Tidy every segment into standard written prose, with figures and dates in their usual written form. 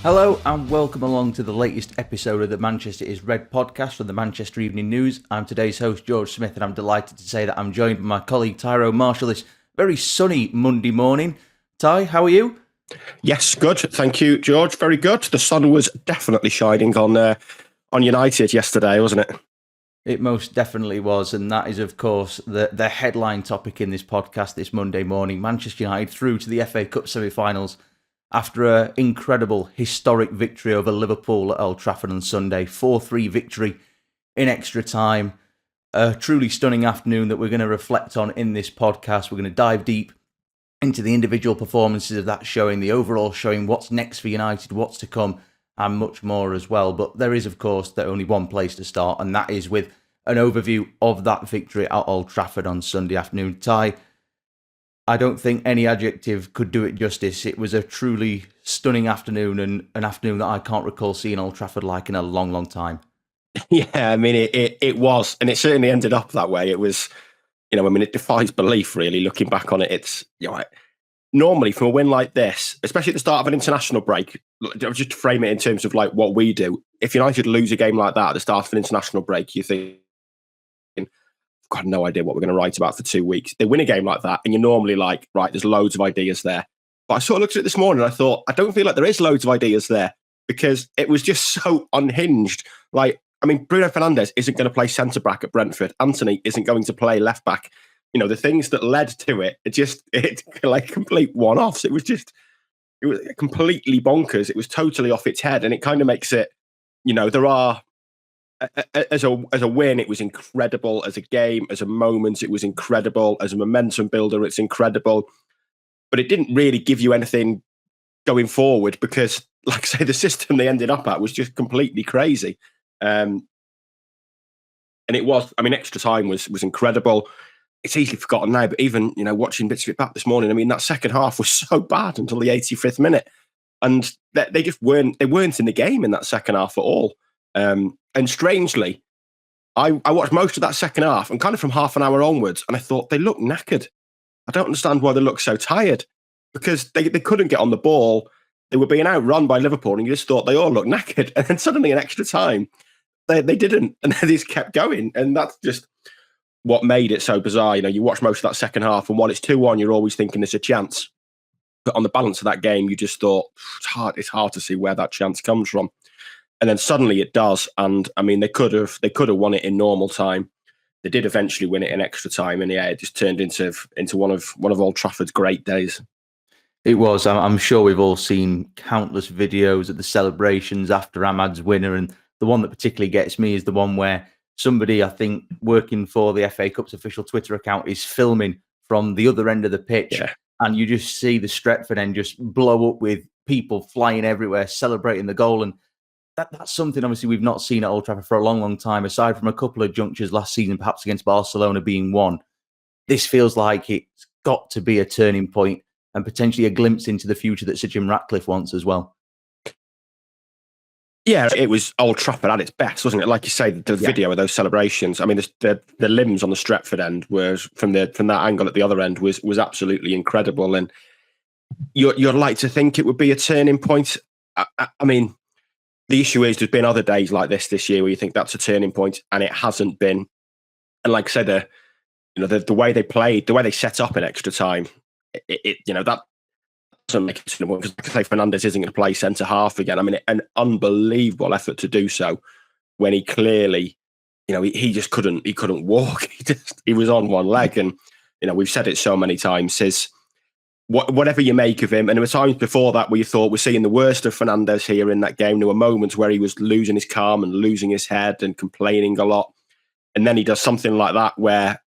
Hello and welcome along to the latest episode of the Manchester is Red podcast from the Manchester Evening News. I'm today's host, George Smith, and I'm delighted to say that I'm joined by my colleague Tyrone Marshall this very sunny Monday morning. Ty, how are you? Yes, good. Thank you, George. Very good. The sun was definitely shining on United yesterday, wasn't it? It most definitely was, and that is, of course, the headline topic in this podcast this Monday morning. Manchester United through to the FA Cup semi-finals after an incredible, historic victory over Liverpool at Old Trafford on Sunday. 4-3 victory in extra time. A truly stunning afternoon that we're going to reflect on in this podcast. We're going to dive deep into the individual performances of that showing, the overall showing, what's next for United, what's to come, and much more as well. But there is, of course, only one place to start, and that is with an overview of that victory at Old Trafford on Sunday afternoon. Ty, I don't think any adjective could do it justice. It was a truly stunning afternoon, and an afternoon that I can't recall seeing Old Trafford like in a long, long time. Yeah, I mean, it was, and it certainly ended up that way. It was, it defies belief, really, looking back on it. It's, normally from a win like this, especially at the start of an international break, just to frame it in terms of like what we do, if United lose a game like that at the start of an international break, you think, I've got no idea what we're going to write about for 2 weeks. They win a game like that, and you're normally like, right, there's loads of ideas there. But I sort of looked at it this morning and I thought, I don't feel like there is loads of ideas there because it was just so unhinged. Like, I mean, Bruno Fernandes isn't going to play centre-back at Brentford. Anthony isn't going to play left-back. The things that led to it, it's like complete one-offs. It was completely bonkers. It was totally off its head. And it kind of makes it, there are, as a win, it was incredible. As a game, as a moment, it was incredible. As a momentum builder, it's incredible. But it didn't really give you anything going forward because, like I say, the system they ended up at was just completely crazy. And it was, extra time was incredible. It's easily forgotten now, but even, watching bits of it back this morning, that second half was so bad until the 85th minute. And they just weren't in the game in that second half at all. And strangely, I watched most of that second half and kind of from half an hour onwards, and I thought they looked knackered. I don't understand why they look so tired because they couldn't get on the ball. They were being outrun by Liverpool, and you just thought they all looked knackered. And then suddenly, in extra time, they didn't, and they just kept going. And that's just what made it so bizarre. You watch most of that second half, and while it's 2-1, you're always thinking there's a chance. But on the balance of that game, you just thought it's hard to see where that chance comes from. And then suddenly it does. And they could have won it in normal time. They did eventually win it in extra time, and yeah, it just turned into one of Old Trafford's great days. It was. I'm sure we've all seen countless videos of the celebrations after Amads' winner, and the one that particularly gets me is the one where somebody, I think, working for the FA Cup's official Twitter account is filming from the other end of the pitch, and you just see the Stretford end just blow up with people flying everywhere, celebrating the goal, and that's something obviously we've not seen at Old Trafford for a long, long time, aside from a couple of junctures last season, perhaps against Barcelona being one. This feels like it's got to be a turning point and potentially a glimpse into the future that Sir Jim Ratcliffe wants as well. Yeah, it was Old Trafford at its best, wasn't it? Like you say, the video of those celebrations. The limbs on the Stretford end was from that angle at the other end was absolutely incredible, and you'd like to think it would be a turning point. The issue is there's been other days like this year where you think that's a turning point, and it hasn't been. And like I said, the way they played, the way they set up in extra time, that doesn't make it turning point because, like I say, Fernandes isn't going to play centre half again. An unbelievable effort to do so when he clearly, he just couldn't walk. He was on one leg, and we've said it so many times. Whatever you make of him, and there were times before that where you thought we're seeing the worst of Fernandes here in that game. There were moments where he was losing his calm and losing his head and complaining a lot. And then he does something like that where,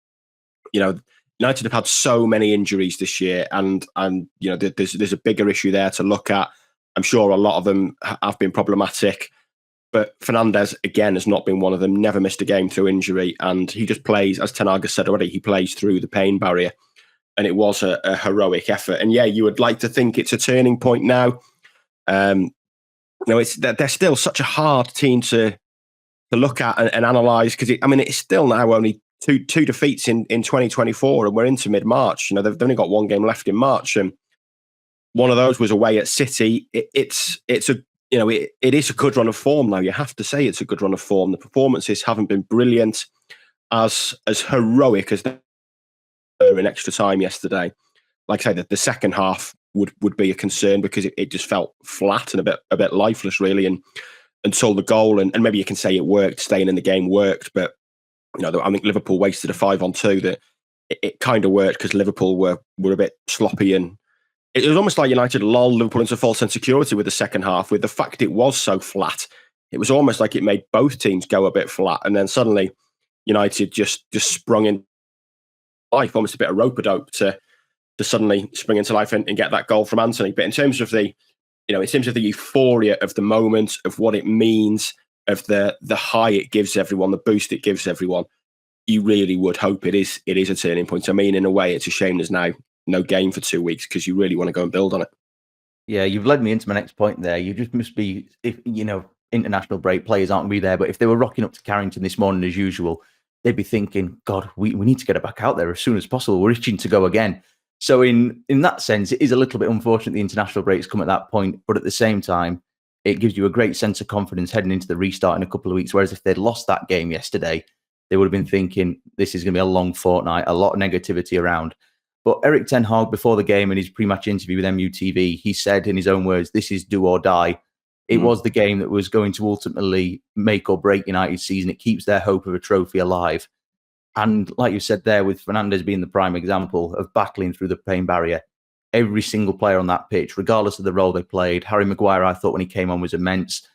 United have had so many injuries this year, and there's a bigger issue there to look at. I'm sure a lot of them have been problematic, but Fernandes, again, has not been one of them, never missed a game through injury, and he just plays, as Ten Hag has said already, he plays through the pain barrier. And it was a heroic effort. And yeah, you would like to think it's a turning point now. They're still such a hard team to look at and analyse because it's still now only two defeats in 2024, and we're into mid-March. They've only got one game left in March, and one of those was away at City. It's a it is a good run of form now. You have to say it's a good run of form. The performances haven't been brilliant, as heroic as they were in extra time yesterday. Like I say, the second half would be a concern because it just felt flat and a bit lifeless, really, and until the goal. And maybe you can say it worked, staying in the game worked, but I think Liverpool wasted a 5-on-2 that it kind of worked because Liverpool were a bit sloppy, and it was almost like United lulled Liverpool into false insecurity with the second half. With the fact it was so flat, it was almost like it made both teams go a bit flat, and then suddenly United just sprung in life, almost a bit of rope-a-dope to suddenly spring into life and get that goal from Anthony. But in terms of the euphoria of the moment, of what it means, of the high it gives everyone, the boost it gives everyone, you really would hope it is a turning point. I mean, in a way, it's a shame there's now no game for 2 weeks because you really want to go and build on it. Yeah, you've led me into my next point there. You just must be, if international break players aren't going to be there, but if they were rocking up to Carrington this morning as usual, they'd be thinking, God, we need to get it back out there as soon as possible. We're itching to go again. So in that sense, it is a little bit unfortunate the international breaks come at that point, but at the same time, it gives you a great sense of confidence heading into the restart in a couple of weeks. Whereas if they'd lost that game yesterday, they would have been thinking this is going to be a long fortnight, a lot of negativity around. But Erik ten Hag, before the game in his pre-match interview with MUTV, he said in his own words, this is do or die. It was the game that was going to ultimately make or break United's season. It keeps their hope of a trophy alive. And like you said there, with Fernandes being the prime example of battling through the pain barrier, every single player on that pitch, regardless of the role they played, Harry Maguire, I thought when he came on was immense.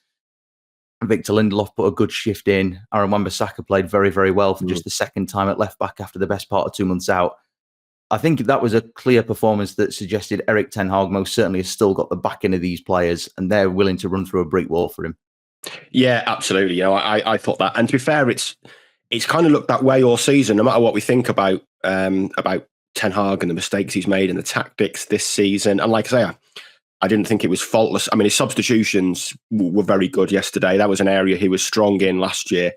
Victor Lindelof put a good shift in. Aaron Wan-Bissaka played very, very well for just the second time at left back after the best part of 2 months out. I think that was a clear performance that suggested Erik ten Hag most certainly has still got the backing of these players and they're willing to run through a brick wall for him. Yeah, absolutely. I thought that. And to be fair, it's kind of looked that way all season, no matter what we think about Ten Hag and the mistakes he's made and the tactics this season. And like I say, I didn't think it was faultless. I mean, his substitutions were very good yesterday. That was an area he was strong in last year.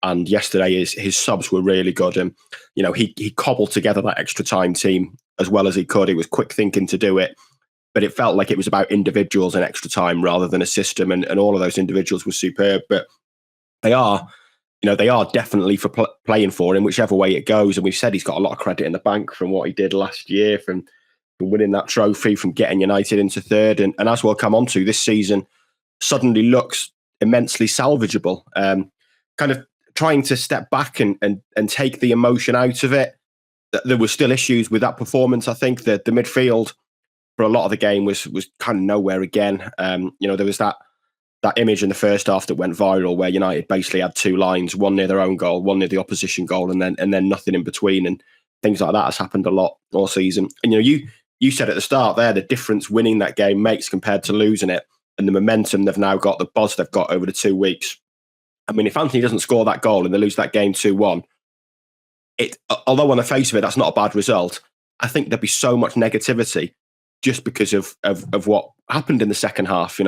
And yesterday, his subs were really good. And, he cobbled together that extra time team as well as he could. It was quick thinking to do it. But it felt like it was about individuals and extra time rather than a system. And all of those individuals were superb. But they are definitely for playing for him, whichever way it goes. And we've said he's got a lot of credit in the bank from what he did last year, from winning that trophy, from getting United into third. And as we'll come on to, this season suddenly looks immensely salvageable. Kind of trying to step back and take the emotion out of it. There were still issues with that performance. I think that the midfield for a lot of the game was kind of nowhere again. There was that image in the first half that went viral where United basically had two lines, one near their own goal, one near the opposition goal, and then nothing in between. And things like that has happened a lot all season. And you said at the start there, the difference winning that game makes compared to losing it, and the momentum they've now got, the buzz they've got over the 2 weeks. I mean, if Anthony doesn't score that goal and they lose that game 2-1, although on the face of it, that's not a bad result, I think there'd be so much negativity just because of what happened in the second half.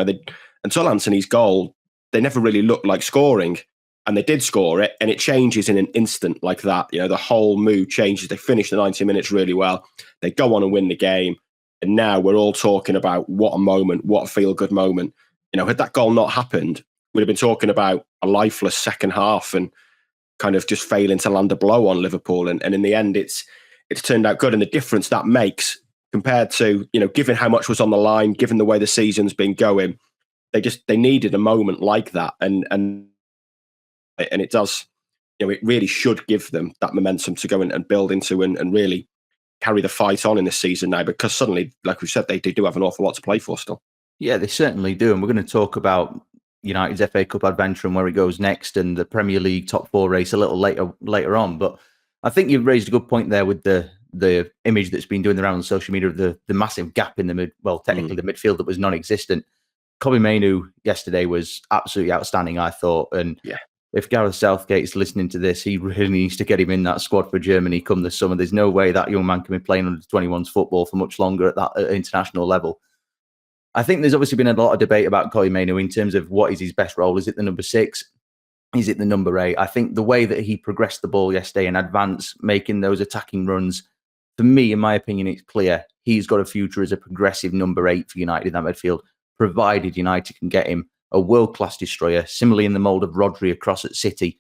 Until Anthony's goal, they never really looked like scoring, and they did score it, and it changes in an instant like that. The whole mood changes. They finish the 90 minutes really well. They go on and win the game, and now we're all talking about what a moment, what a feel-good moment. Had that goal not happened, we'd have been talking about a lifeless second half and kind of just failing to land a blow on Liverpool. And in the end, it's turned out good, and the difference that makes compared to given how much was on the line, given the way the season's been going. They needed a moment like that, and it does. It really should give them that momentum to go and build into and really carry the fight on in this season now, because suddenly, like we said, they do have an awful lot to play for still. Yeah, they certainly do, and we're going to talk about United's FA Cup adventure and where it goes next, and the Premier League top four race a little later on. But I think you've raised a good point there with the image that's been doing the round on social media of the massive gap in the the midfield that was non-existent. Kobbie Mainoo yesterday was absolutely outstanding, I thought. And if Gareth Southgate's listening to this, he really needs to get him in that squad for Germany come the summer. There's no way that young man can be playing under 21s football for much longer at that international level. I think there's obviously been a lot of debate about Kobbie Mainoo in terms of what is his best role. Is it the number 6? Is it the number 8? I think the way that he progressed the ball yesterday and advanced, making those attacking runs, for me, in my opinion, it's clear he's got a future as a progressive number 8 for United in that midfield. provided United can get him a world-class destroyer, similarly in the mould of Rodri across at City,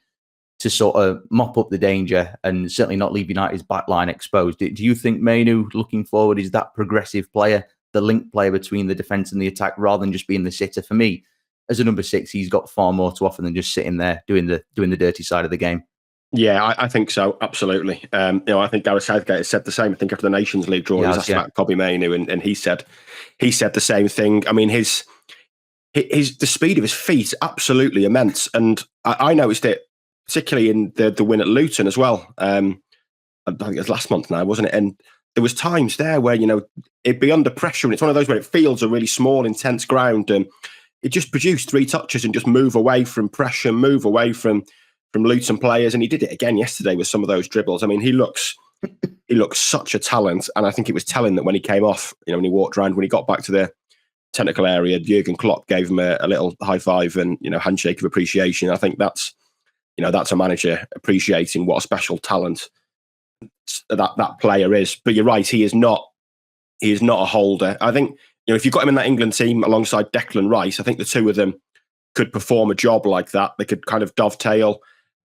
to sort of mop up the danger and certainly not leave United's backline exposed. Do you think Mayu, looking forward, is that progressive player, the link player between the defence and the attack, rather than just being the sitter? For me, as a number 6, he's got far more to offer than just sitting there doing the dirty side of the game. Yeah, I think so. Absolutely. I think Gareth Southgate has said the same. I think after the Nations League draw, he was asked about Kobbie Mainoo, and he said the same thing. I mean, the speed of his feet, absolutely immense. And I noticed it particularly in the win at Luton as well. I think it was last month now, wasn't it? And there was times there where, it'd be under pressure, and it's one of those where it feels a really small, intense ground, and it just produced 3 touches and just move away from pressure, move away from Luton players. And he did it again yesterday with some of those dribbles. I mean, he looks such a talent. And I think it was telling that when he came off, when he walked around, when he got back to the technical area, Jurgen Klopp gave him a little high five and, handshake of appreciation. I think that's a manager appreciating what a special talent that player is. But you're right, he is not a holder. I think, if you got him in that England team alongside Declan Rice, I think the two of them could perform a job like that. They could kind of dovetail.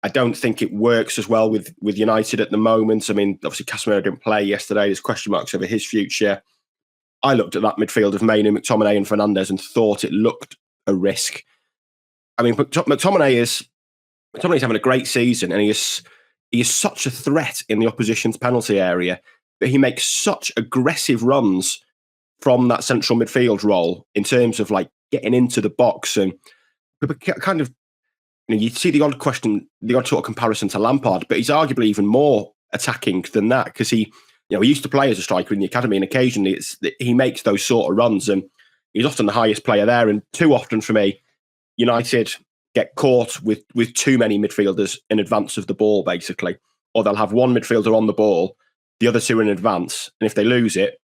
I don't think it works as well with United at the moment. I mean, obviously Casemiro didn't play yesterday. There's question marks over his future. I looked at that midfield of Mainu, McTominay and Fernandes and thought it looked a risk. I mean, McTominay's having a great season, and he is such a threat in the opposition's penalty area, but he makes such aggressive runs from that central midfield role in terms of like getting into the box, and kind of, you see the odd sort of comparison to Lampard, but he's arguably even more attacking than that, because he used to play as a striker in the academy, and occasionally he makes those sort of runs, and he's often the highest player there. And too often for me, United get caught with too many midfielders in advance of the ball, basically, or they'll have one midfielder on the ball, the other two in advance, and if they lose it,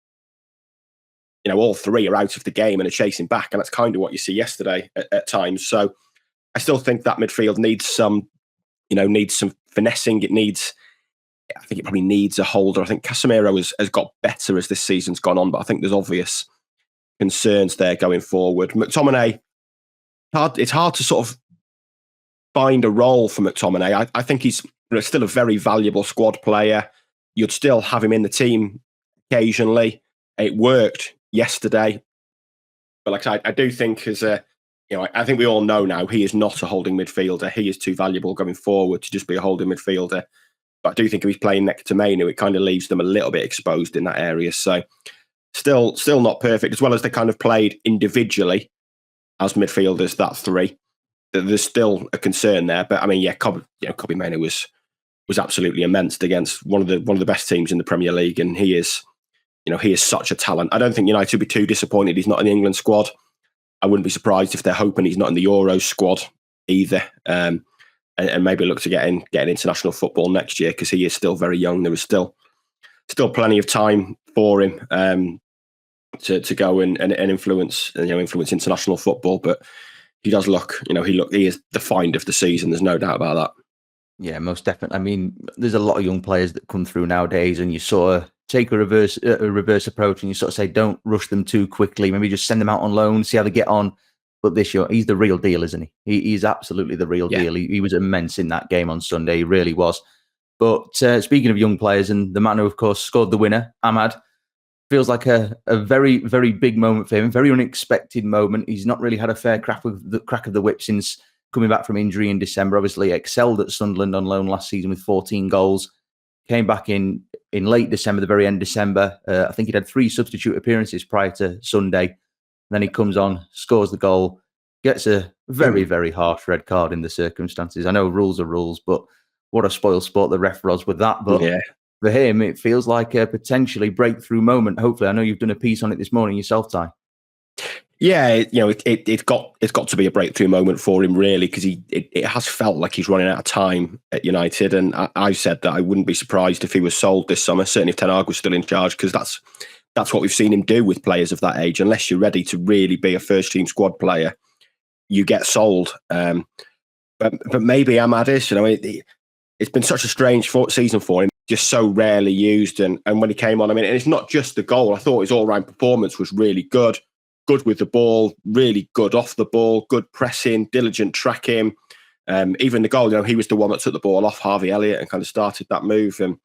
all 3 are out of the game and are chasing back, and that's kind of what you see yesterday at times. So I still think that midfield needs some finessing. I think it probably needs a holder. I think Casemiro has got better as this season's gone on, but I think there's obvious concerns there going forward. McTominay, it's hard to sort of find a role for McTominay. I think he's still a very valuable squad player. You'd still have him in the team occasionally. It worked yesterday, but like I do think I think we all know now he is not a holding midfielder. He is too valuable going forward to just be a holding midfielder. But I do think if he's playing next to Mainu, it kind of leaves them a little bit exposed in that area. So still not perfect, as well as they kind of played individually as midfielders, that 3. There's still a concern there. But I mean, Kobbie Mainoo was absolutely immense against one of the best teams in the Premier League, and he is such a talent. I don't think United would be too disappointed he's not in the England squad. I wouldn't be surprised if they're hoping he's not in the Euros squad either, and maybe look to get international football next year, because he is still very young. There is still plenty of time for him to go and influence international football. But he does look, he is the find of the season. There's no doubt about that. Yeah, most definitely. I mean, there's a lot of young players that come through nowadays, and you sort of take a reverse approach, and you sort of say, don't rush them too quickly. Maybe just send them out on loan, see how they get on. But this year, he's the real deal, isn't he? He's absolutely the real deal. He was immense in that game on Sunday. He really was. But speaking of young players, and the man who, of course, scored the winner, Amad, feels like a very, very big moment for him. Very unexpected moment. He's not really had a fair crack of the whip since coming back from injury in December. Obviously, excelled at Sunderland on loan last season with 14 goals. Came back in late December, the very end of December. I think he'd had 3 substitute appearances prior to Sunday. Then he comes on, scores the goal, gets a very, very harsh red card in the circumstances. I know rules are rules, but what a spoil sport the ref was with that. But for him, it feels like a potentially breakthrough moment. Hopefully, I know you've done a piece on it this morning yourself, Ty. Yeah, it's got to be a breakthrough moment for him, really, because it has felt like he's running out of time at United. And I said that I wouldn't be surprised if he was sold this summer, certainly if Ten Hag was still in charge, because that's what we've seen him do with players of that age. Unless you're ready to really be a first team squad player, you get sold. But maybe Amad is. It's been such a strange season for him, just so rarely used. And when he came on, and it's not just the goal. I thought his all round performance was really good. good with the ball, really good off the ball, good pressing, diligent tracking. Even the goal, he was the one that took the ball off Harvey Elliott and kind of started that move. And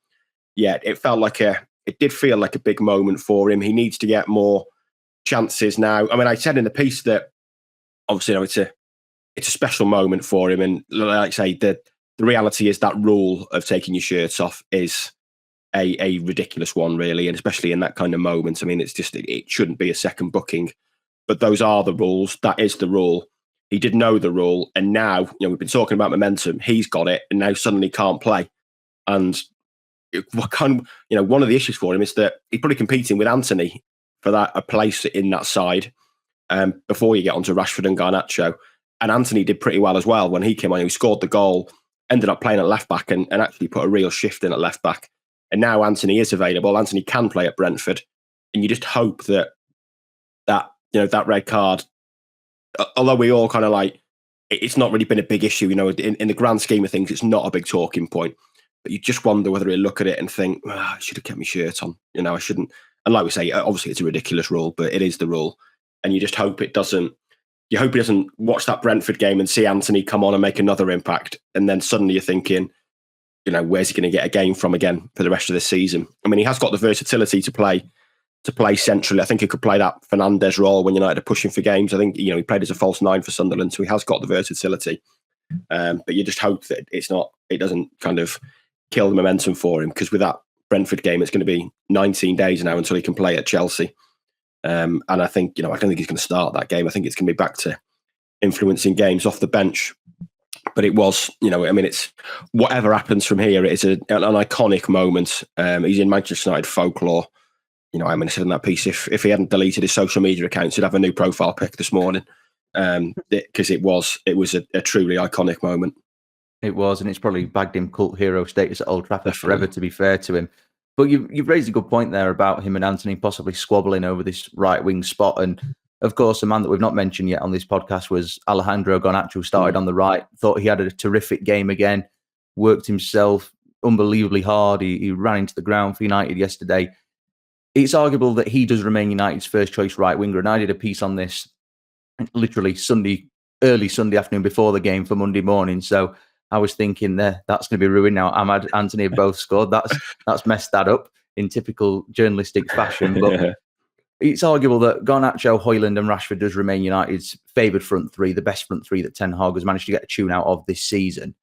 yeah, it did feel like a big moment for him. He needs to get more chances now. I mean, I said in the piece that obviously, it's a special moment for him. And like I say, the reality is that rule of taking your shirts off is a ridiculous one, really. And especially in that kind of moment. I mean, it shouldn't be a second booking. But those are the rules. That is the rule. He did know the rule. And now, we've been talking about momentum. He's got it. And now suddenly can't play. And one of the issues for him is that he's probably competing with Anthony for a place in that side before you get onto Rashford and Garnacho. And Anthony did pretty well as well when he came on. He scored the goal, ended up playing at left back and actually put a real shift in at left back. And now Anthony is available. Anthony can play at Brentford. And you just hope that red card, although we all kind of it's not really been a big issue, in the grand scheme of things, it's not a big talking point. But you just wonder whether he'll look at it and think, I should have kept my shirt on. I shouldn't. And like we say, obviously it's a ridiculous rule, but it is the rule. And you just hope he doesn't watch that Brentford game and see Anthony come on and make another impact. And then suddenly you're thinking, where's he going to get a game from again for the rest of this season? I mean, he has got the versatility to play centrally. I think he could play that Fernandes role when United are pushing for games. I think, he played as a false nine for Sunderland, so he has got the versatility. But you just hope that it doesn't kind of kill the momentum for him, because with that Brentford game, it's going to be 19 days now until he can play at Chelsea. And I think, I don't think he's going to start that game. I think it's going to be back to influencing games off the bench. But it was, it's whatever happens from here, it is an iconic moment. He's in Manchester United folklore. I said in that piece, if he hadn't deleted his social media accounts, he'd have a new profile pic this morning, because it was a truly iconic moment. It was, and it's probably bagged him cult hero status at Old Trafford forever, to be fair to him. But you've raised a good point there about him and Anthony possibly squabbling over this right wing spot. And of course, a man that we've not mentioned yet on this podcast was Alejandro Garnacho. Started on the right, thought he had a terrific game again, worked himself unbelievably hard. He ran into the ground for United yesterday. It's arguable that he does remain United's first choice right winger. And I did a piece on this literally early Sunday afternoon before the game for Monday morning. So I was thinking that's going to be ruined now. Amad, Anthony have both scored. That's messed that up in typical journalistic fashion. But it's arguable that Garnacho, Højlund and Rashford does remain United's favoured front three, the best front three that Ten Hag has managed to get a tune out of this season.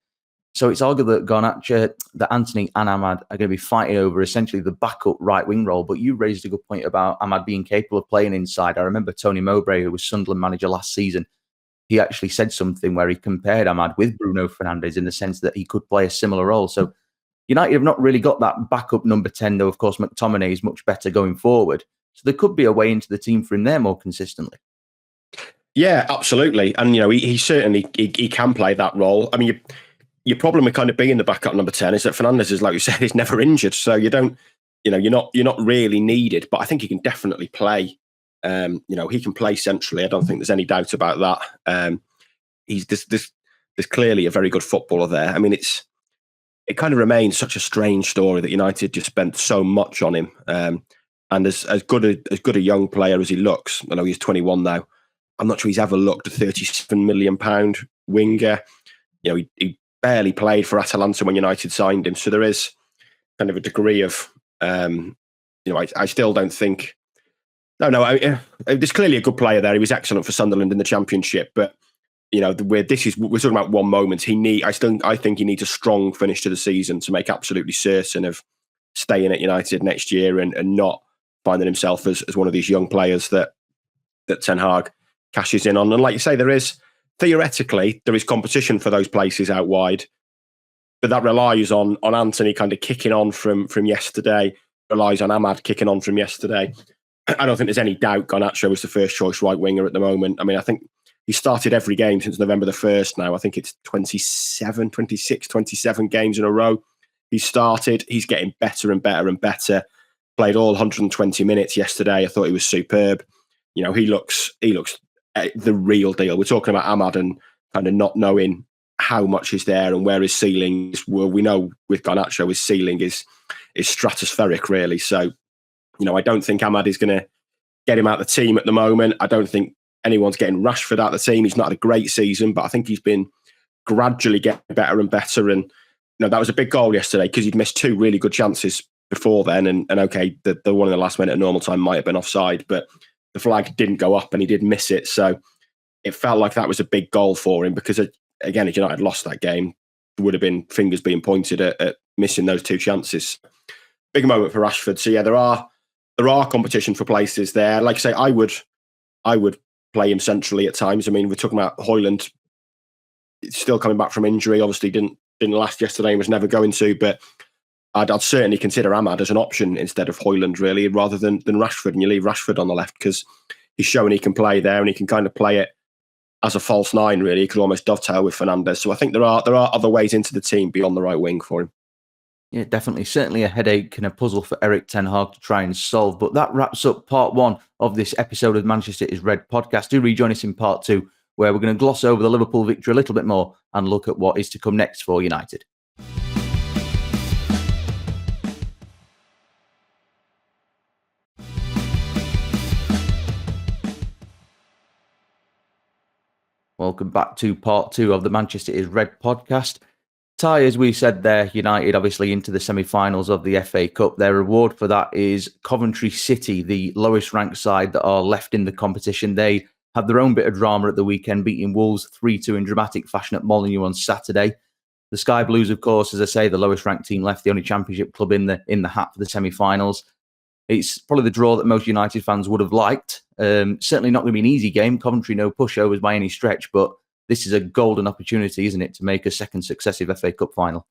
So it's arguable that Garnacho, that Anthony and Amad are going to be fighting over essentially the backup right wing role. But you raised a good point about Amad being capable of playing inside. I remember Tony Mowbray, who was Sunderland manager last season, he actually said something where he compared Amad with Bruno Fernandes in the sense that he could play a similar role. So United have not really got that backup number 10, though, of course, McTominay is much better going forward. So there could be a way into the team for him there more consistently. Yeah, absolutely. And, he certainly he can play that role. I mean, your problem with kind of being the backup number 10 is that Fernandes is, like you said, is never injured. So you're not really needed, but I think he can definitely play. He can play centrally. I don't think there's any doubt about that. There's clearly a very good footballer there. I mean, it kind of remains such a strange story that United just spent so much on him. And as good a young player as he looks, I know he's 21 now. I'm not sure he's ever looked a £37 million winger. He barely played for Atalanta when United signed him. So there is kind of a degree of, I still don't think. No. There's clearly a good player there. He was excellent for Sunderland in the Championship, but we're talking about one moment. I think he needs a strong finish to the season to make absolutely certain of staying at United next year and not finding himself as one of these young players that Ten Hag cashes in on. And like you say, theoretically there is competition for those places out wide, but that relies on Anthony kind of kicking on from yesterday, relies on Amad kicking on from yesterday. I don't think there's any doubt Garnacho is the first choice right winger at the moment. I mean, I think he started every game since November the 1st now. I think it's 27 games in a row. He started. He's getting better and better and better. Played all 120 minutes yesterday. I thought he was superb. He looks the real deal. We're talking about Amad and kind of not knowing how much is there and where his ceiling is. Well, we know with Garnacho, his ceiling is stratospheric, really. So, I don't think Amad is going to get him out of the team at the moment. I don't think anyone's getting Rashford out of the team. He's not had a great season, but I think he's been gradually getting better and better. And that was a big goal yesterday because he'd missed 2 really good chances before then. And okay, the one in the last minute at normal time might have been offside, but the flag didn't go up and he did miss it. So it felt like that was a big goal for him because, again, if United lost that game, there would have been fingers being pointed at missing those 2 chances. Big moment for Rashford. So yeah, there are competition for places there. Like I say, I would play him centrally at times. I mean, we're talking about Højlund still coming back from injury. Obviously, didn't last yesterday and was never going to. But I'd certainly consider Amads as an option instead of Højlund, really, rather than Rashford. And you leave Rashford on the left because he's showing he can play there and he can kind of play it as a false 9. Really, he could almost dovetail with Fernandes. So I think there are other ways into the team beyond the right wing for him. Yeah, definitely. Certainly a headache and a puzzle for Erik Ten Hag to try and solve. But that wraps up part 1 of this episode of Manchester is Red podcast. Do rejoin us in part 2, where we're going to gloss over the Liverpool victory a little bit more and look at what is to come next for United. Welcome back to part 2 of the Manchester is Red podcast. Ty, as we said there, United obviously into the semi-finals of the FA Cup. Their reward for that is Coventry City, the lowest ranked side that are left in the competition. They had their own bit of drama at the weekend, beating Wolves 3-2 in dramatic fashion at Molineux on Saturday. The Sky Blues, of course, as I say, the lowest ranked team left, the only championship club in the hat for the semi-finals. It's probably the draw that most United fans would have liked. Certainly not going to be an easy game. Coventry no pushovers by any stretch, but this is a golden opportunity, isn't it, to make a second successive FA Cup final?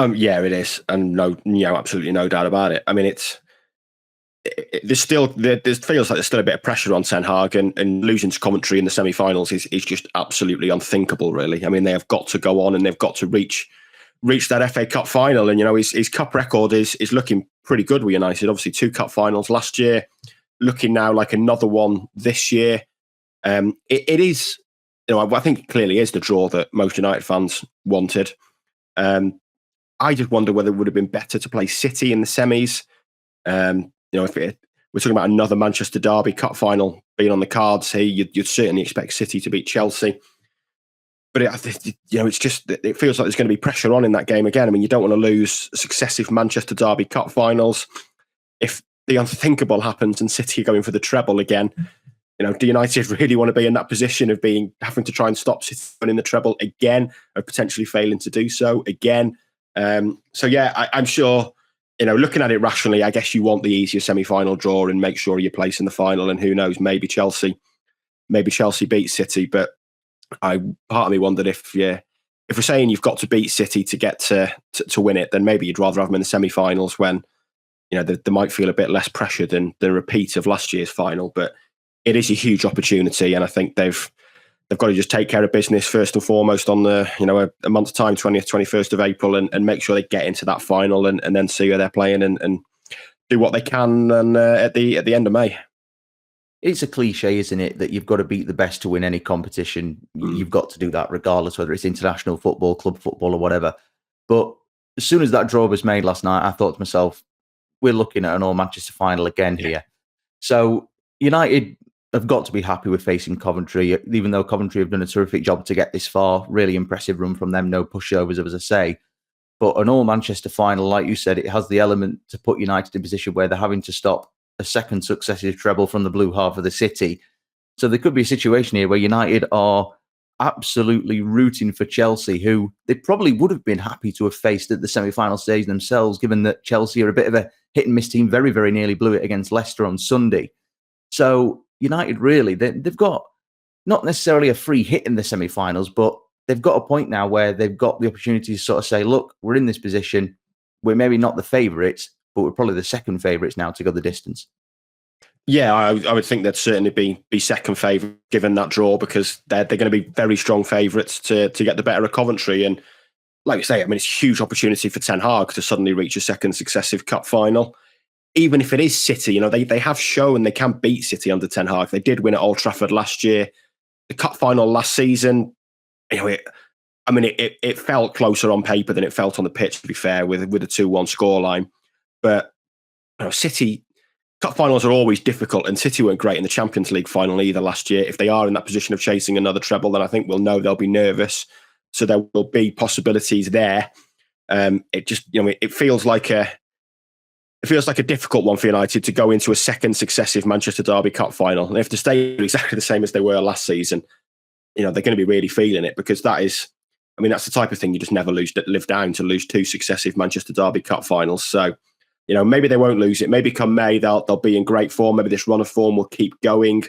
Yeah, it is, and absolutely no doubt about it. I mean, there feels like there's still a bit of pressure on Ten Hag, and losing to Coventry in the semi-finals is just absolutely unthinkable. Really, I mean, they have got to go on and they've got to reach that FA Cup final, and his cup record is looking pretty good with United. Obviously, 2 cup finals last year, looking now like another one this year. It is. I think it clearly is the draw that most United fans wanted. I just wonder whether it would have been better to play City in the semis. If we're talking about another Manchester derby cup final being on the cards here, you'd certainly expect City to beat Chelsea. But it feels like there's going to be pressure on in that game again. I mean, you don't want to lose successive Manchester derby cup finals. If the unthinkable happens and City are going for the treble again, do United really want to be in that position of having to try and stop City winning the treble again, or potentially failing to do so again? So yeah, I'm sure, looking at it rationally, I guess you want the easier semi-final draw and make sure you place in the final. And who knows, maybe Chelsea beat City. But part of me wondered if we're saying you've got to beat City to get to win it, then maybe you'd rather have them in the semi-finals when they might feel a bit less pressure than the repeat of last year's final. But it is a huge opportunity, and I think they've got to just take care of business first and foremost on a month's time, 20th, 21st of April, and make sure they get into that final and then see who they're playing and do what they can and at the end of May. It's a cliche, isn't it, that you've got to beat the best to win any competition. You've got to do that regardless, whether it's international football, club football or whatever. But as soon as that draw was made last night, I thought to myself, we're looking at an all-Manchester final again here. So United have got to be happy with facing Coventry, even though Coventry have done a terrific job to get this far. Really impressive run from them, no pushovers, as I say. But an all-Manchester final, like you said, it has the element to put United in a position where they're having to stop a second successive treble from the blue half of the city. So there could be a situation here where United are absolutely rooting for Chelsea, who they probably would have been happy to have faced at the semi-final stage themselves, given that Chelsea are a bit of a hit-and-miss team, very, very nearly blew it against Leicester on Sunday. So United, really, they've got not necessarily a free hit in the semi-finals, but they've got a point now where they've got the opportunity to sort of say, look, we're in this position. We're maybe not the favourites, but we're probably the second favourites now to go the distance. Yeah, I would think they'd certainly be second favourite given that draw, because they're going to be very strong favourites to get the better of Coventry. And like you say, I mean, it's a huge opportunity for Ten Hag to suddenly reach a second successive cup final. Even if it is City, they have shown they can beat City under Ten Hag. They did win at Old Trafford last year. The cup final last season, it felt closer on paper than it felt on the pitch, to be fair, with a 2-1 scoreline. But City, cup finals are always difficult, and City weren't great in the Champions League final either last year. If they are in that position of chasing another treble, then I think we'll know they'll be nervous. So there will be possibilities there. It just, it feels like a difficult one for United to go into a second successive Manchester Derby Cup final. And if they stay exactly the same as they were last season, they're going to be really feeling it, because that's the type of thing you just never live down, to lose 2 successive Manchester Derby Cup finals. So, maybe they won't lose it. Maybe come May, they'll be in great form. Maybe this run of form will keep going.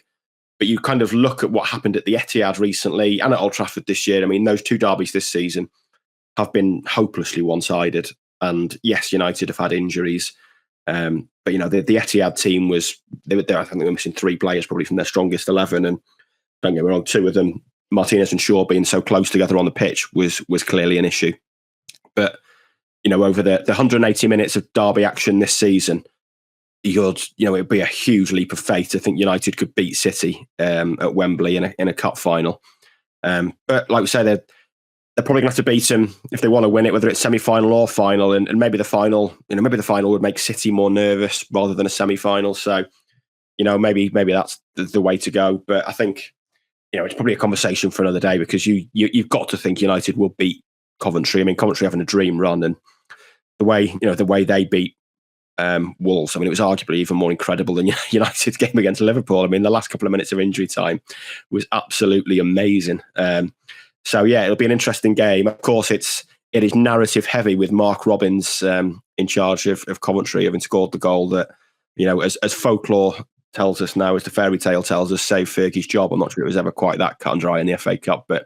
But you kind of look at what happened at the Etihad recently and at Old Trafford this year. Those 2 derbies this season have been hopelessly one-sided. And yes, United have had injuries. But, the Etihad team I think they were missing 3 players probably from their strongest 11. And don't get me wrong, 2 of them, Martinez and Shaw, being so close together on the pitch was clearly an issue. But, over the 180 minutes of derby action this season, it'd be a huge leap of faith to think United could beat City at Wembley in a cup final. But like we say, they're probably going to have to beat them if they want to win it, whether it's semi-final or final. And maybe the final, maybe the final would make City more nervous rather than a semi-final. So, maybe that's the way to go. But I think, it's probably a conversation for another day, because you've got to think United will beat Coventry. Coventry having a dream run, and the way they beat Wolves. It was arguably even more incredible than United's game against Liverpool. The last couple of minutes of injury time was absolutely amazing. So yeah, it'll be an interesting game. Of course, it is narrative heavy, with Mark Robbins in charge of Coventry, having scored the goal that, as folklore tells us now, as the fairy tale tells us, saved Fergie's job. I'm not sure it was ever quite that cut and dry in the FA Cup, but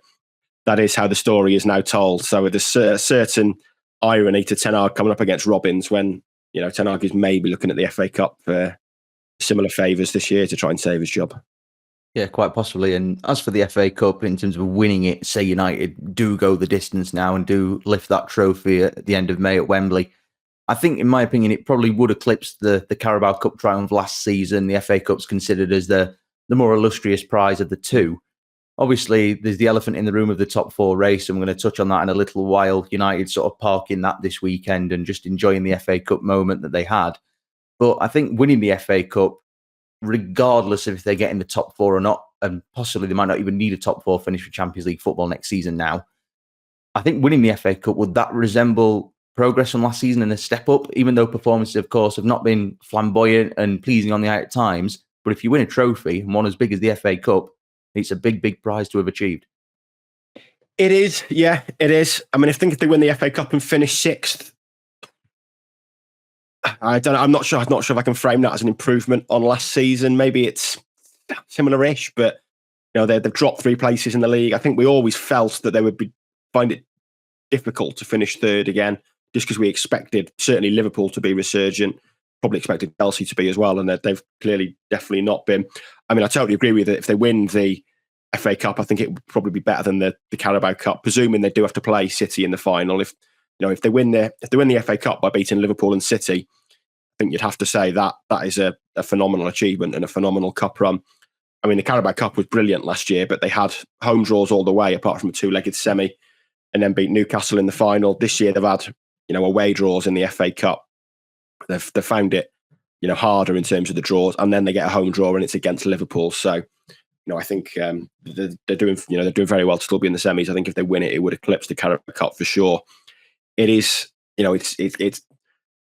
that is how the story is now told. So there's a certain irony to Ten Hag coming up against Robbins, when Ten Hag is maybe looking at the FA Cup for similar favours this year to try and save his job. Yeah, quite possibly. And as for the FA Cup, in terms of winning it, say United do go the distance now and do lift that trophy at the end of May at Wembley, I think, in my opinion, it probably would eclipse the Carabao Cup triumph last season. The FA Cup's considered as the more illustrious prize of the 2. Obviously, there's the elephant in the room of the top 4 race, and we're going to touch on that in a little while. United sort of parking that this weekend and just enjoying the FA Cup moment that they had. But I think winning the FA Cup, regardless of if they get in the top 4 or not, and possibly they might not even need a top 4 finish for Champions League football next season now, I think winning the FA Cup, would that resemble progress from last season and a step up, even though performances, of course, have not been flamboyant and pleasing on the eye at times? But if you win a trophy, and one as big as the FA Cup, it's a big, big prize to have achieved. It is, yeah, it is. If they win the FA Cup and finish 6th, I don't know. I'm not sure if I can frame that as an improvement on last season. Maybe it's similar-ish, but they've dropped 3 places in the league. I think we always felt that they would find it difficult to finish 3rd again, just because we expected certainly Liverpool to be resurgent, probably expected Chelsea to be as well, and they've clearly definitely not been. I totally agree with you that if they win the FA Cup, I think it would probably be better than the Carabao Cup, presuming they do have to play City in the final. If they win the FA Cup by beating Liverpool and City, I think you'd have to say that is a phenomenal achievement and a phenomenal cup run. The Carabao Cup was brilliant last year, but they had home draws all the way, apart from a 2-legged semi, and then beat Newcastle in the final. This year they've had away draws in the FA Cup. They've found it harder in terms of the draws, and then they get a home draw and it's against Liverpool. So I think they're doing very well to still be in the semis. I think if they win it, it would eclipse the Carabao Cup for sure. It is, it's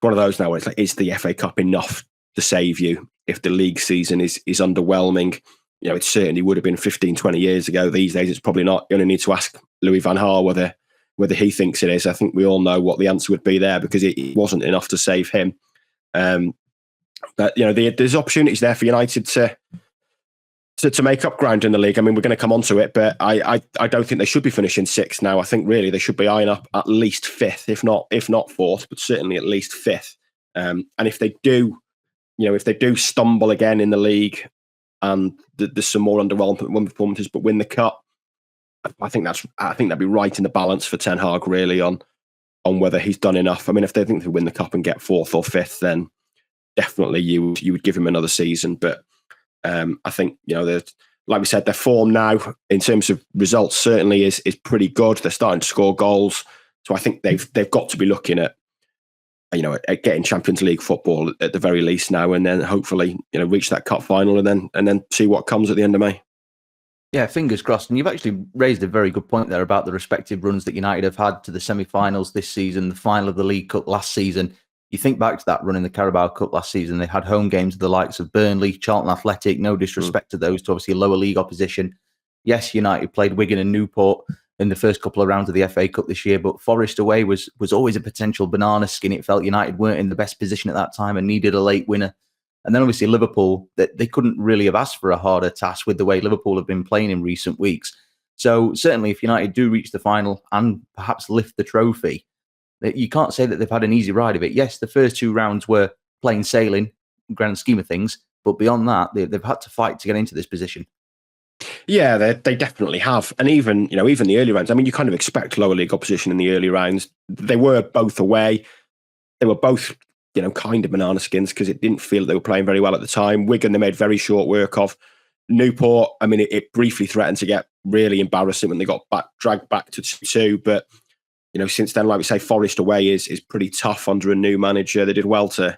one of those now where it's like, is the FA Cup enough to save you if the league season is underwhelming? It certainly would have been 15, 20 years ago. These days, it's probably not. You only need to ask Louis van Gaal whether he thinks it is. I think we all know what the answer would be there, because it wasn't enough to save him. But there's opportunities there for United to make up ground in the league. We're going to come on to it, but I don't think they should be finishing 6th now. I think really they should be eyeing up at least 5th, if not 4th, but certainly at least 5th. And if they do, if they do stumble again in the league and there's some more underwhelming performances, but win the cup, I think that'd be right in the balance for Ten Hag, really, on whether he's done enough. If they think they win the cup and get 4th or 5th, then definitely you would give him another season. But I think like we said, their form now in terms of results certainly is pretty good. They're starting to score goals, so I think they've got to be looking at at getting Champions League football at the very least now, and then hopefully, reach that cup final and then see what comes at the end of May. Yeah, fingers crossed. And you've actually raised a very good point there about the respective runs that United have had to the semi-finals this season, the final of the League Cup last season. You think back to that run in the Carabao Cup last season, they had home games of the likes of Burnley, Charlton Athletic, no disrespect to those, to obviously lower league opposition. Yes, United played Wigan and Newport in the first couple of rounds of the FA Cup this year, but Forest away was always a potential banana skin. It felt United weren't in the best position at that time and needed a late winner. And then obviously Liverpool, that they couldn't really have asked for a harder task with the way Liverpool have been playing in recent weeks. So certainly if United do reach the final and perhaps lift the trophy, you can't say that they've had an easy ride of it. Yes, the first 2 rounds were plain sailing, grand scheme of things, but beyond that, they've had to fight to get into this position. Yeah, they definitely have. And even the early rounds, I mean, you kind of expect lower league opposition in the early rounds. They were both away. They were both kind of banana skins because it didn't feel they were playing very well at the time. Wigan, they made very short work of. Newport, I mean, it briefly threatened to get really embarrassing when they got dragged back to 2-2. But, since then, like we say, Forest away is pretty tough under a new manager. They did well to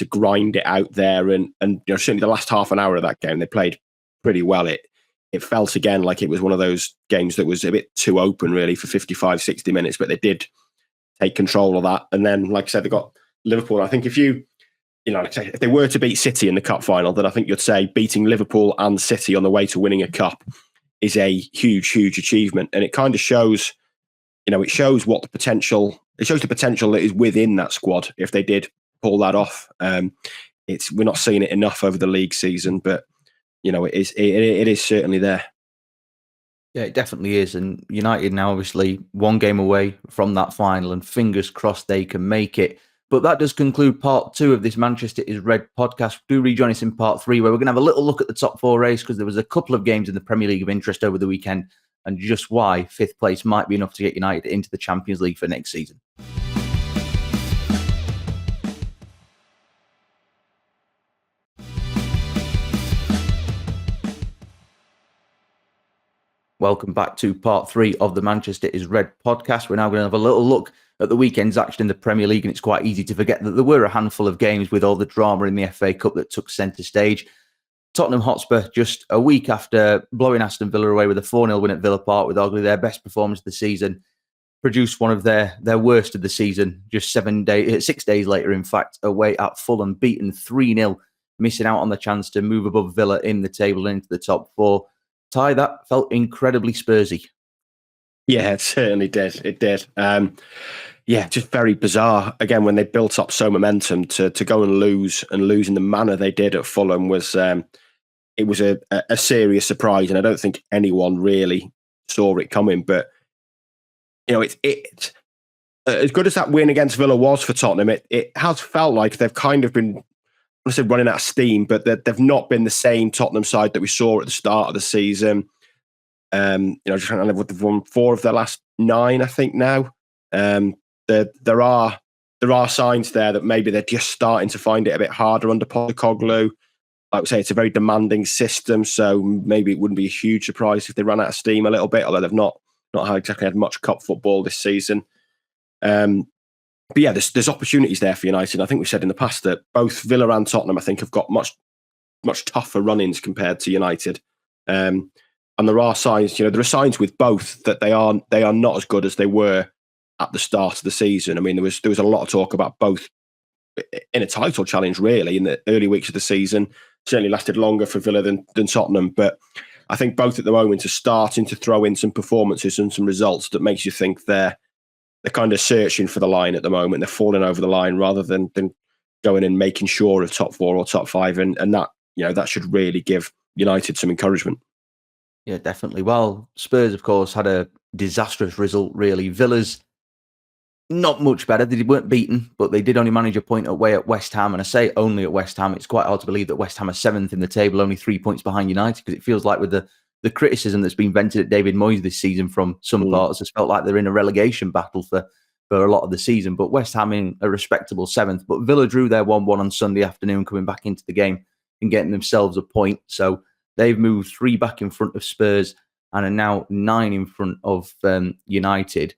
grind it out there. And certainly the last half an hour of that game, they played pretty well. It felt again like it was one of those games that was a bit too open, really, for 55, 60 minutes. But they did take control of that. And then, like I said, they got Liverpool. I think if if they were to beat City in the cup final, then I think you'd say beating Liverpool and City on the way to winning a cup is a huge, huge achievement. And it kind of shows, it shows what the potential that is within that squad if they did pull that off. We're not seeing it enough over the league season, but it is certainly there. Yeah, it definitely is. And United now obviously 1 game away from that final, and fingers crossed they can make it. But that does conclude part 2 of this Manchester is Red podcast. Do rejoin us in part 3, where we're going to have a little look at the top 4 race, because there was a couple of games in the Premier League of interest over the weekend, and just why 5th place might be enough to get United into the Champions League for next season. Welcome back to part 3 of the Manchester is Red podcast. We're now going to have a little look at the weekend's action in the Premier League, and it's quite easy to forget that there were a handful of games with all the drama in the FA Cup that took centre stage. Tottenham Hotspur, just a week after blowing Aston Villa away with a 4-0 win at Villa Park, with arguably their best performance of the season, produced one of their worst of the season just 6 days later, in fact, away at Fulham, beaten 3-0, missing out on the chance to move above Villa in the table and into the top 4. Ty, that felt incredibly Spursy. Yeah, it certainly did. It did. Just very bizarre. Again, when they built up so momentum to go and lose in the manner they did at Fulham was it was a serious surprise, and I don't think anyone really saw it coming. But it's as good as that win against Villa was for Tottenham. It has felt like they've kind of been, I said, running out of steam, but they've not been the same Tottenham side that we saw at the start of the season. Just trying to live with they've won 4 of their last 9, I think now. There are signs there that maybe they're just starting to find it a bit harder under Postecoglou. Like we say, it's a very demanding system, so maybe it wouldn't be a huge surprise if they ran out of steam a little bit, although they've not exactly had much cup football this season. But yeah, there's opportunities there for United. I think we've said in the past that both Villa and Tottenham, I think, have got much tougher run-ins compared to United. And there are signs, there are signs with both that they are not as good as they were at the start of the season. I mean, there was a lot of talk about both in a title challenge, really, in the early weeks of the season. Certainly lasted longer for Villa than Tottenham, but I think both at the moment are starting to throw in some performances and some results that makes you think they're kind of searching for the line at the moment. They're falling over the line rather than going and making sure of top 4 or top 5, and that that should really give United some encouragement. Yeah, definitely. Well, Spurs, of course, had a disastrous result, really. Villa's not much better. They weren't beaten, but they did only manage a point away at West Ham. And I say only at West Ham. It's quite hard to believe that West Ham are 7th in the table, only 3 points behind United, because it feels like with the criticism that's been vented at David Moyes this season from some parts, it's felt like they're in a relegation battle for a lot of the season. But West Ham in a respectable 7th. But Villa drew their 1-1 on Sunday afternoon, coming back into the game and getting themselves a point. So they've moved 3 back in front of Spurs and are now 9 in front of United.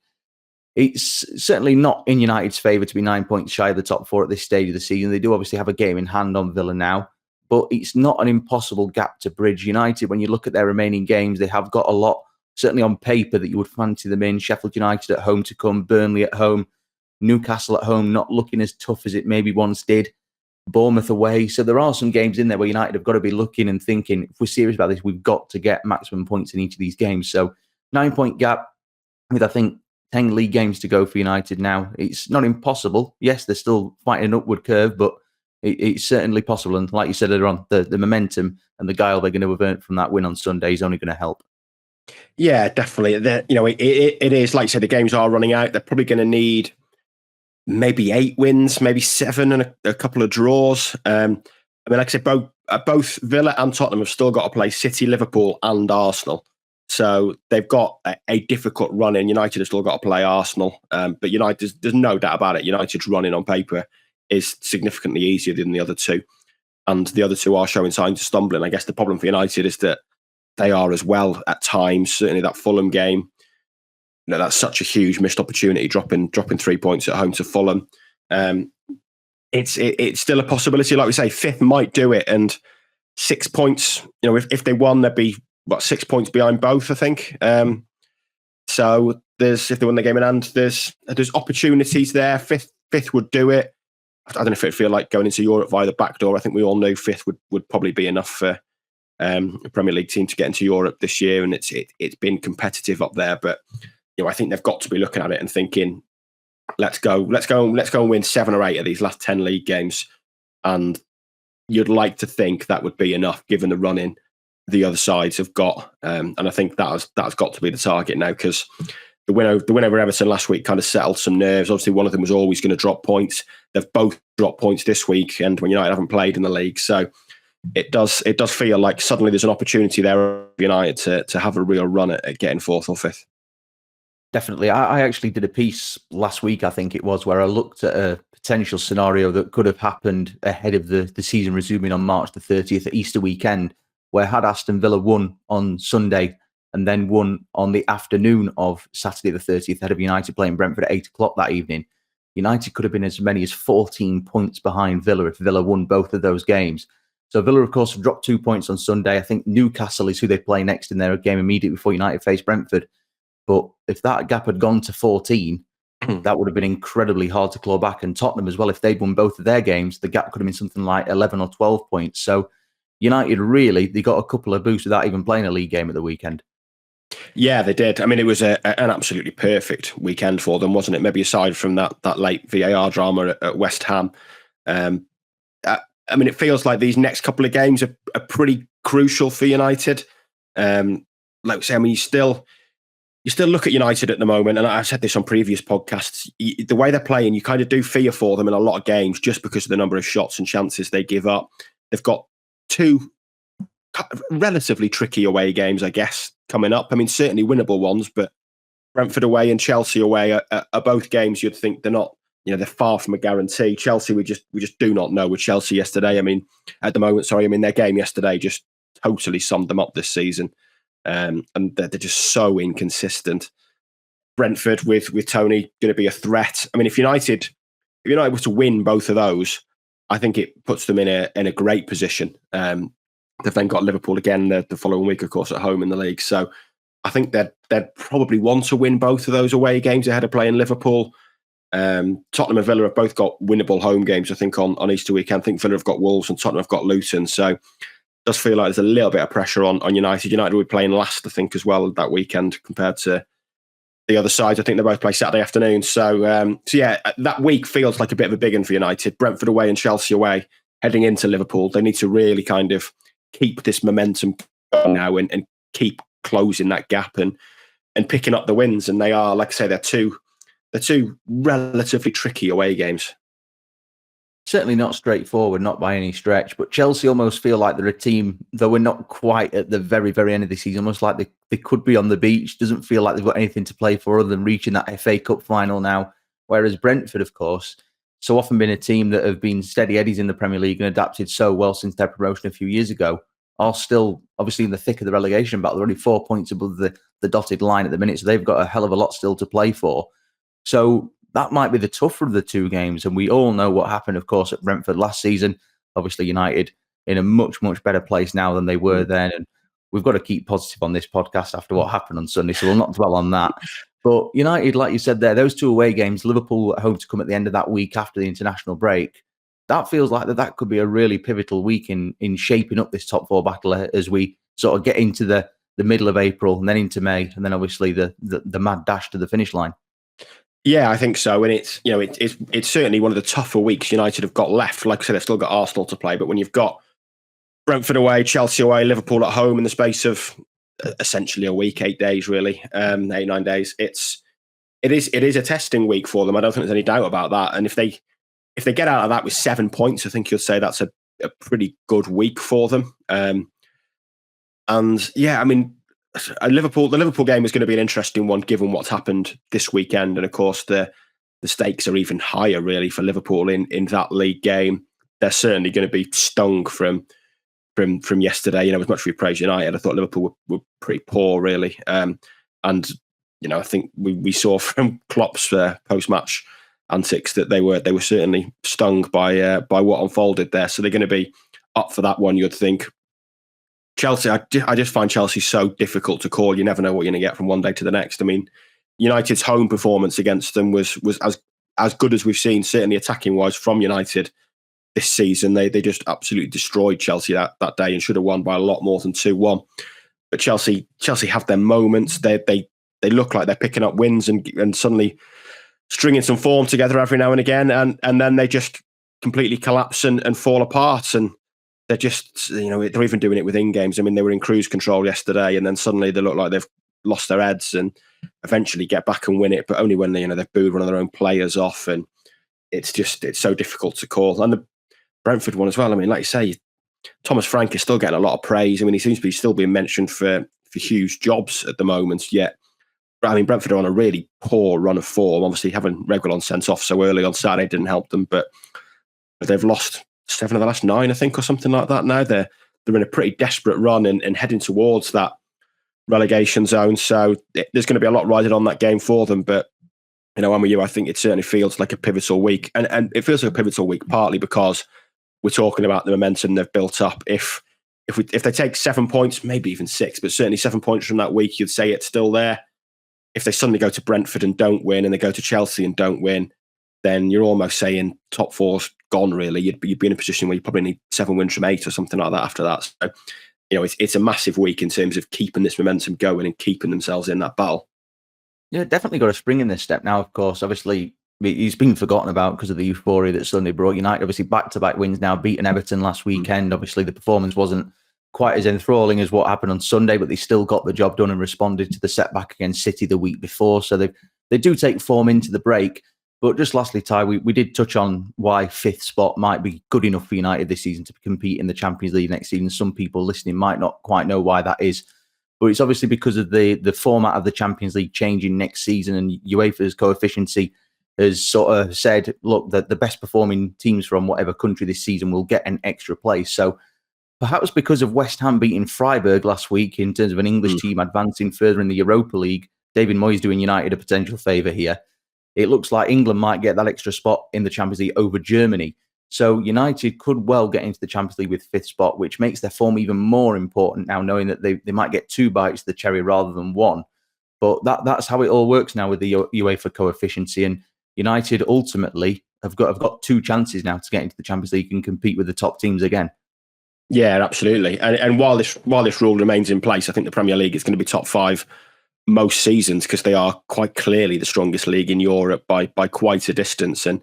It's certainly not in United's favour to be 9 points shy of the top four at this stage of the season. They do obviously have a game in hand on Villa now, but it's not an impossible gap to bridge. United, when you look at their remaining games, they have got a lot, certainly on paper, that you would fancy them in. Sheffield United at home to come, Burnley at home, Newcastle at home, not looking as tough as it maybe once did. Bournemouth away. So there are some games in there where United have got to be looking and thinking, if we're serious about this, we've got to get maximum points in each of these games. So 9 point gap with, I think, 10 league games to go for United now. It's not impossible. Yes, they're still fighting an upward curve, but it's certainly possible. And like you said earlier on, the momentum and the guile they're going to have earned from that win on Sunday is only going to help. Yeah, definitely. It is, like you said, the games are running out. They're probably going to need maybe 8 wins, maybe 7 and a couple of draws. Like I said, both Villa and Tottenham have still got to play City, Liverpool and Arsenal. So they've got a difficult run in. United have still got to play Arsenal. But United, there's no doubt about it, United's running on paper is significantly easier than the other two. And the other two are showing signs of stumbling. I guess the problem for United is that they are as well at times. Certainly that Fulham game, that's such a huge missed opportunity, dropping 3 points at home to Fulham. It's still a possibility. Like we say, 5th might do it, and 6 points. If they won, they'd be 6 points behind both, I think. So if they win the game in hand, there's opportunities there. Fifth would do it. I don't know if it'd feel like going into Europe via the back door. I think we all knew 5th would probably be enough for a Premier League team to get into Europe this year, and it's been competitive up there. But I think they've got to be looking at it and thinking, let's go and win 7 or 8 of these last 10 league games. And you'd like to think that would be enough, given the run-in the other sides have got. And I think that's got to be the target now, because the win over Everton last week kind of settled some nerves. Obviously, one of them was always going to drop points. They've both dropped points this week, and when United haven't played in the league. So it does feel like suddenly there's an opportunity there for United to have a real run at getting 4th or 5th. Definitely. I actually did a piece last week, I think it was, where I looked at a potential scenario that could have happened ahead of the season resuming on March the 30th at Easter weekend, where had Aston Villa won on Sunday and then won on the afternoon of Saturday the 30th ahead of United playing Brentford at 8 o'clock that evening, United could have been as many as 14 points behind Villa if Villa won both of those games. So Villa, of course, have dropped 2 points on Sunday. I think Newcastle is who they play next in their game immediately before United face Brentford. But if that gap had gone to 14, that would have been incredibly hard to claw back. And Tottenham as well, if they'd won both of their games, the gap could have been something like 11 or 12 points. So United really, they got a couple of boosts without even playing a league game at the weekend. Yeah, they did. I mean, it was an absolutely perfect weekend for them, wasn't it? Maybe aside from that late VAR drama at West Ham. I mean, it feels like these next couple of games are pretty crucial for United. Like I say, I mean, you still look at United at the moment, and I've said this on previous podcasts, the way they're playing, you kind of do fear for them in a lot of games just because of the number of shots and chances they give up. They've got 2 relatively tricky away games, I guess, coming up. I mean, certainly winnable ones, but Brentford away and Chelsea away are both games you'd think they're not, they're far from a guarantee. Chelsea, we just do not know with Chelsea yesterday. I mean, at the moment, their game yesterday just totally summed them up this season. And they're just so inconsistent. Brentford with Tony going to be a threat. I mean, if United were to win both of those, I think it puts them in a great position. They've then got Liverpool again the following week, of course, at home in the league. So I think they'd probably want to win both of those away games ahead of playing Liverpool. Tottenham and Villa have both got winnable home games, I think, on Easter weekend. I think Villa have got Wolves and Tottenham have got Luton. So it does feel like there's a little bit of pressure on United. United will be playing last, I think, as well that weekend compared to the other side. I think they both play Saturday afternoon. So yeah, that week feels like a bit of a big one for United. Brentford away and Chelsea away, heading into Liverpool. They need to really kind of keep this momentum going now and keep closing that gap and picking up the wins. And they are, like I say, they're two relatively tricky away games. Certainly not straightforward, not by any stretch, but Chelsea almost feel like they're a team, though we're not quite at the very, very end of the season, almost like they could be on the beach. Doesn't feel like they've got anything to play for other than reaching that FA Cup final now. Whereas Brentford, of course, so often been a team that have been steady eddies in the Premier League and adapted so well since their promotion a few years ago, are still obviously in the thick of the relegation battle. They're only 4 points above the dotted line at the minute, so they've got a hell of a lot still to play for. So that might be the tougher of the two games. And we all know what happened, of course, at Brentford last season. Obviously, United in a much, much better place now than they were then. And we've got to keep positive on this podcast after what happened on Sunday, so we'll not dwell on that. But United, like you said there, those two away games, Liverpool at home to come at the end of that week after the international break, that feels like that could be a really pivotal week in shaping up this top four battle as we sort of get into the middle of April and then into May, and then obviously the mad dash to the finish line. Yeah, I think so. And it's certainly one of the tougher weeks United have got left. Like I said, they've still got Arsenal to play, but when you've got Brentford away, Chelsea away, Liverpool at home in the space of essentially a week, 8 days, really, 8-9 days. It is a testing week for them. I don't think there's any doubt about that. And if they get out of that with 7 points, I think you'll say that's a pretty good week for them. And yeah, I mean, the Liverpool game is going to be an interesting one given what's happened this weekend, and of course the stakes are even higher really for Liverpool in that league game. They're certainly going to be stung from yesterday. As much as we praise United, I thought Liverpool were pretty poor, really. And I think we saw from Klopp's post-match antics that they were certainly stung by what unfolded there. So they're going to be up for that one, you'd think. Chelsea, I just find Chelsea so difficult to call. You never know what you're going to get from one day to the next. I mean, United's home performance against them was as good as we've seen, certainly attacking wise, from United this season. They just absolutely destroyed Chelsea that day and should have won by a lot more than 2-1. But Chelsea have their moments. They look like they're picking up wins and suddenly stringing some form together every now and again, and then they just completely collapse and fall apart. And they're just, they're even doing it within games. I mean, they were in cruise control yesterday, and then suddenly they look like they've lost their heads and eventually get back and win it, but only when they've booed one of their own players off. And it's so difficult to call. And the Brentford one as well. I mean, like you say, Thomas Frank is still getting a lot of praise. I mean, he seems to be still being mentioned for huge jobs at the moment. Yet, I mean, Brentford are on a really poor run of form. Obviously, having Reguilon sent off so early on Saturday didn't help them, but they've lost 7 of the last 9, I think, or something like that. Now they're in a pretty desperate run and heading towards that relegation zone. So there's going to be a lot riding on that game for them. But I'm with you. I think it certainly feels like a pivotal week, and it feels like a pivotal week partly because we're talking about the momentum they've built up. If they take 7 points, maybe even 6, but certainly 7 points from that week, you'd say it's still there. If they suddenly go to Brentford and don't win, and they go to Chelsea and don't win, then you're almost saying top 4's gone, really. You'd be in a position where you probably need 7 wins from 8 or something like that after that. So, it's a massive week in terms of keeping this momentum going and keeping themselves in that battle. Yeah, definitely got a spring in this step now, of course. Obviously, he's been forgotten about because of the euphoria that Sunday brought. United, obviously, back-to-back wins now, beating Everton last weekend. Obviously, the performance wasn't quite as enthralling as what happened on Sunday, but they still got the job done and responded to the setback against City the week before. So they do take form into the break. But just lastly, Ty, we did touch on why 5th spot might be good enough for United this season to compete in the Champions League next season. Some people listening might not quite know why that is. But it's obviously because of the format of the Champions League changing next season, and UEFA's coefficient has sort of said, look, that the best performing teams from whatever country this season will get an extra place. So perhaps because of West Ham beating Freiburg last week in terms of an English team advancing further in the Europa League, David Moyes doing United a potential favour here. It looks like England might get that extra spot in the Champions League over Germany. So United could well get into the Champions League with 5th spot, which makes their form even more important now, knowing that they might get 2 bites of the cherry rather than 1. But that's how it all works now with the UEFA coefficient. And United ultimately have got 2 chances now to get into the Champions League and compete with the top teams again. Yeah, absolutely. And while this rule remains in place, I think the Premier League is going to be top 5 most seasons because they are quite clearly the strongest league in Europe by quite a distance. And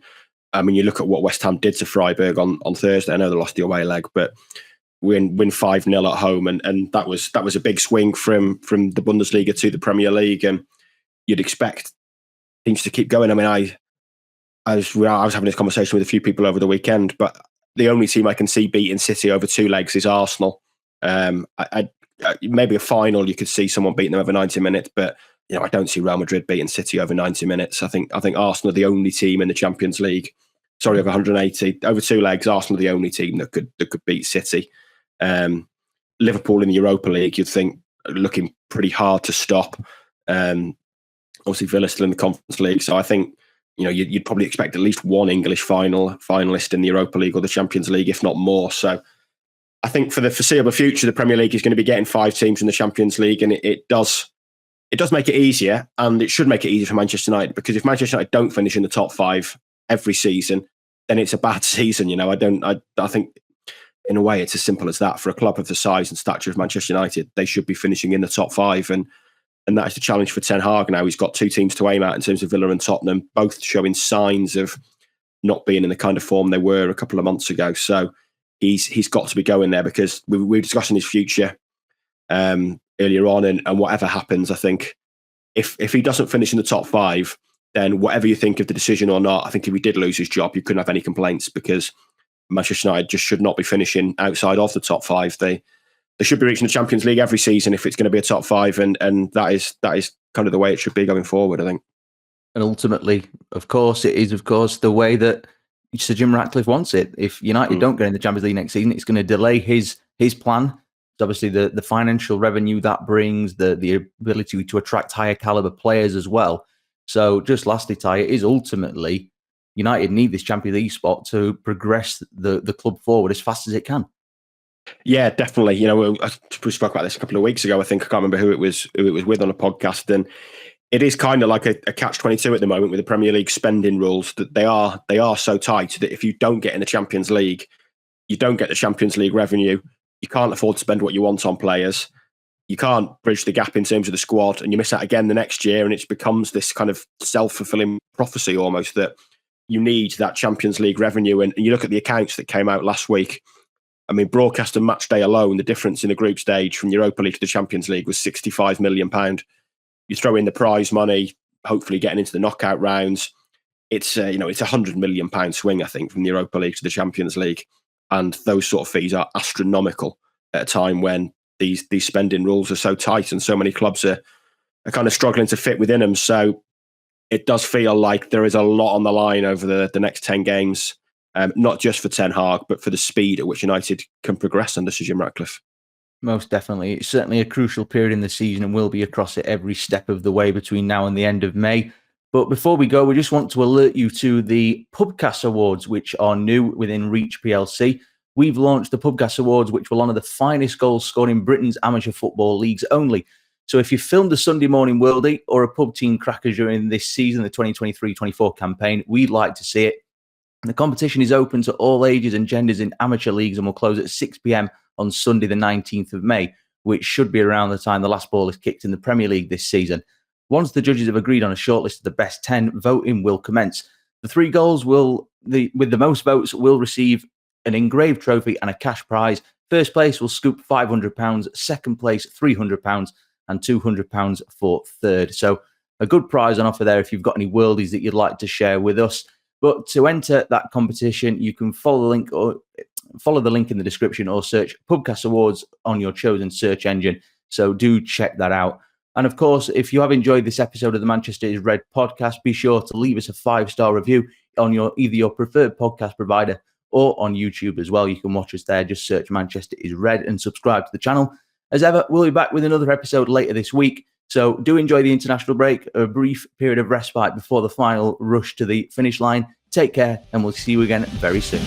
I mean, you look at what West Ham did to Freiburg on Thursday. I know they lost the away leg, but win 5-0 at home, and that was a big swing from the Bundesliga to the Premier League. And you'd expect things to keep going. I mean, I was having this conversation with a few people over the weekend, but the only team I can see beating City over 2 legs is Arsenal. Maybe a final, you could see someone beating them over 90 minutes, but I don't see Real Madrid beating City over 90 minutes. I think Arsenal are the only team in the Champions League. Sorry, over 180, over 2 legs. Arsenal are the only team that could beat City. Liverpool in the Europa League, you'd think, looking pretty hard to stop. Obviously, Villa still in the Conference League. So I think, you'd probably expect at least one English finalist in the Europa League or the Champions League, if not more. So I think for the foreseeable future, the Premier League is going to be getting 5 teams in the Champions League, and it does make it easier, and it should make it easier for Manchester United, because if Manchester United don't finish in the top 5 every season, then it's a bad season. I think in a way it's as simple as that. For a club of the size and stature of Manchester United, they should be finishing in the top 5, and that is the challenge for Ten Hag now. He's got 2 teams to aim at in terms of Villa and Tottenham, both showing signs of not being in the kind of form they were a couple of months ago. So he's got to be going there, because we were discussing his future earlier on, and whatever happens, I think if he doesn't finish in the top 5, then whatever you think of the decision or not, I think if he did lose his job, you couldn't have any complaints, because Manchester United just should not be finishing outside of the top 5. They should be reaching the Champions League every season if it's going to be a top 5, and that is kind of the way it should be going forward, I think. And ultimately, of course, it is, the way that Sir Jim Ratcliffe wants it. If United don't get in the Champions League next season, it's going to delay his plan. It's obviously the financial revenue that brings, the ability to attract higher caliber players as well. So just lastly, Ty, it is ultimately United need this Champions League spot to progress the club forward as fast as it can. Yeah, definitely. We spoke about this a couple of weeks ago. I think I can't remember who it was with on a podcast, and it is kind of like a catch-22 at the moment with the Premier League spending rules, that they are so tight that if you don't get in the Champions League, you don't get the Champions League revenue. You can't afford to spend what you want on players. You can't bridge the gap in terms of the squad, and you miss out again the next year, and it becomes this kind of self-fulfilling prophecy almost, that you need that Champions League revenue. And you look at the accounts that came out last week. I mean, broadcast and match day alone, the difference in the group stage from Europa League to the Champions League was £65 million. You throw in the prize money, hopefully getting into the knockout rounds, it's it's £100 million swing, I think, from the Europa League to the Champions League, and those sort of fees are astronomical at a time when these spending rules are so tight and so many clubs are kind of struggling to fit within them. So it does feel like there is a lot on the line over the next 10 games, not just for Ten Hag, but for the speed at which United can progress under Sir Jim Ratcliffe. Most definitely. It's certainly a crucial period in the season, and will be across it every step of the way between now and the end of May. But before we go, we just want to alert you to the Pubcast Awards, which are new within Reach PLC. We've launched the Pubcast Awards, which will honour the finest goals scored in Britain's amateur football leagues only. So if you filmed a Sunday morning worldie or a pub team cracker during this season, the 2023-24 campaign, we'd like to see it. The competition is open to all ages and genders in amateur leagues, and will close at 6 p.m. on Sunday, the 19th of May, which should be around the time the last ball is kicked in the Premier League this season. Once the judges have agreed on a shortlist of the best 10, voting will commence. The 3 goals with the most votes will receive an engraved trophy and a cash prize. First place will scoop £500, second place £300, and £200 for third. So a good prize on offer there if you've got any worldies that you'd like to share with us. But to enter that competition, you can follow the link in the description, or search Pubcast Awards on your chosen search engine. So do check that out. And of course, if you have enjoyed this episode of the Manchester is Red podcast, be sure to leave us a 5-star review on either your preferred podcast provider or on YouTube as well. You can watch us there. Just search Manchester is Red and subscribe to the channel. As ever, we'll be back with another episode later this week. So do enjoy the international break, a brief period of respite before the final rush to the finish line. Take care, and we'll see you again very soon.